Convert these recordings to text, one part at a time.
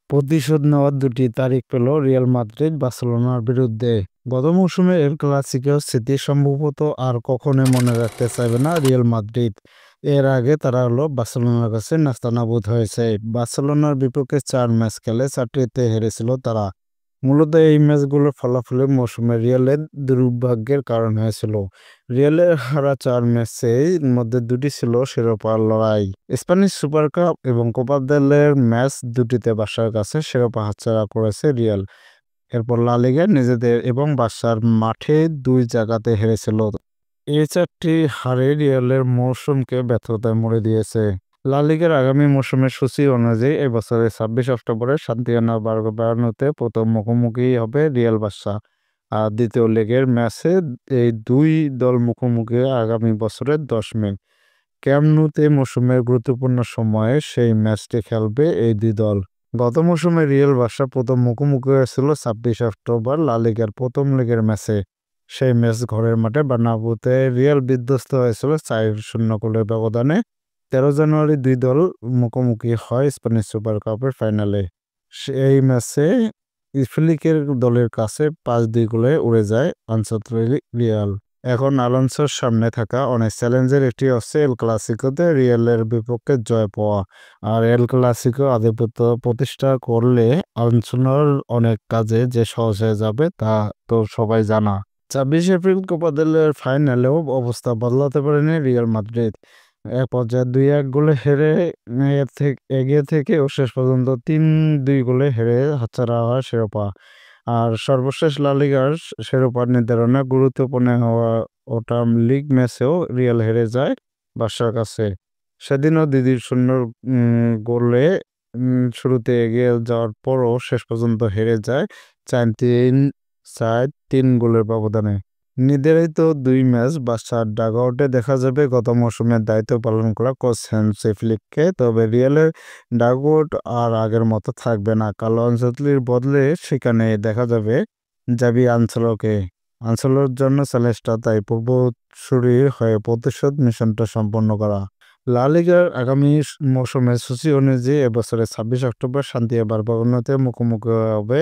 প্রতিশোধ নেওয়ার দুটি তারিখ পেল রিয়াল মাদ্রিদ বার্সেলোনার বিরুদ্ধে। গত মৌসুমে এল ক্লাসিকোর স্মৃতি সম্ভবত আর কখনোই মনে রাখতে চাইবে না রিয়াল মাদ্রিদ। এর আগে তারা বার্সেলোনার কাছে নাস্তানাবুদ হয়েছে। বার্সেলোনার বিপক্ষে ৪ ম্যাচ খেলে ৪টিতে হেরেছিল তারা। মূলত এই ম্যাচগুলোর ফলাফলে মৌসুমে রিয়ালের দুর্ভাগ্যের কারণ হয়েছিল। রিয়ালের হারা ৪ ম্যাচের মধ্যে দুটি ছিল শিরোপার লড়াই। স্প্যানিশ সুপার কাপ এবং কোপা দেল ম্যাচ দুটিতে বার্সার কাছে শিরোপা হাতছাড়া করেছে রিয়াল। এরপর লা লিগায় নিজেদের এবং বার্সার মাঠে ২ জায়গাতে হেরেছিল। এই ৪টি হারে রিয়ালের মৌসুমকে ব্যর্থতায় মুড়ে দিয়েছে। লা লিগার আগামী মৌসুমের সূচি অনুযায়ী এই বছরের ২৬ অক্টোবরে সান্তিয়াগো বার্নাব্যুতে প্রথম মুখোমুখি হবে রিয়াল বার্সা। আর দ্বিতীয় লেগের ম্যাচে এই দুই দল মুখোমুখি আগামী বছরের ১০ মে। ক্যাম্প ন্যুতে মৌসুমের গুরুত্বপূর্ণ সময়ে সেই ম্যাচটি খেলবে এই দুই দল। গত মৌসুমে রিয়াল বার্সা প্রথম মুখোমুখি হয়েছিল ২৬ অক্টোবর লা লিগার প্রথম লেগের ম্যাচে। সেই ম্যাচ ঘরের মাঠে বার্নাব্যুতে রিয়াল বিধ্বস্ত হয়েছিল ৪-০ গোলের ব্যবধানে। ১৩ জানুয়ারি দুই দল মুখোমুখি হয় স্প্যানিশ সুপার কাপের ফাইনালে। সেই ম্যাচে ফ্লিকের দলের কাছে ৫-২ গোলে উড়ে যায় আনচেলত্তি রিয়াল। এখন আলোনসোর সামনে থাকা অনেক চ্যালেঞ্জের একটি হচ্ছে এল ক্লাসিকোতে রিয়ালের বিপক্ষে জয় পাওয়া। আর এল ক্লাসিকো আধিপত্য প্রতিষ্ঠা করলে আলোনসোর অনেক কাজে যে সহজ হয়ে যাবে তা তো সবাই জানা। ২৬ এপ্রিল কোপা দেল ফাইনালেও অবস্থা বদলাতে পারেনি রিয়াল মাদ্রিদ। এক পর্যায়ে ২-১ গোলে হেরে এগিয়ে থেকেও শেষ পর্যন্ত ৩-২ গোলে হেরে হাতছাড়া হয় শিরোপা। আর সর্বশেষ লা লিগার শিরোপা নির্ধারণে গুরুত্বপূর্ণ হওয়া ওটা লিগ ম্যাচেও রিয়াল হেরে যায় বার্সার কাছে। সেদিনও ২-০ গোলে শুরুতে এগিয়ে যাওয়ার পরও শেষ পর্যন্ত হেরে যায় ৪-৩ গোলের ব্যবধানে। নির্ধারিত ২ ম্যাচ বার্সার ডাগআউটে দেখা যাবে গত মৌসুমের দায়িত্ব পালন করা কোচ হ্যান্সি ফ্লিককে। তবে রিয়ালের ডাগআউট আর আগের মতো থাকবে না। কার্লো আনচেলত্তির বদলে সেখানে দেখা যাবে জাভি আনচেলোকে। আনচেলোর জন্য চ্যালেঞ্জটা তাই পূর্বসূরি হয়ে প্রতিশোধ মিশনটা সম্পন্ন করা। লা লিগার আগামী মৌসুমের সূচি অনুযায়ী এবছরের ২৬ অক্টোবর সান্তিয়াগো বার্নাব্যুতে মুখোমুখি হবে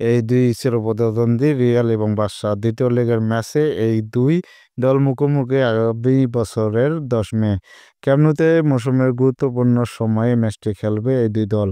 এই দুই চিরপ্রতিদ্বন্দ্বী রিয়াল এবং বার্সা। দ্বিতীয় লেগের ম্যাচে এই দুই দল মুখোমুখি আগামী বছরের ১০ মে। ক্যাম্প ন্যুতে মৌসুমের গুরুত্বপূর্ণ সময়ে ম্যাচটি খেলবে এই দুই দল।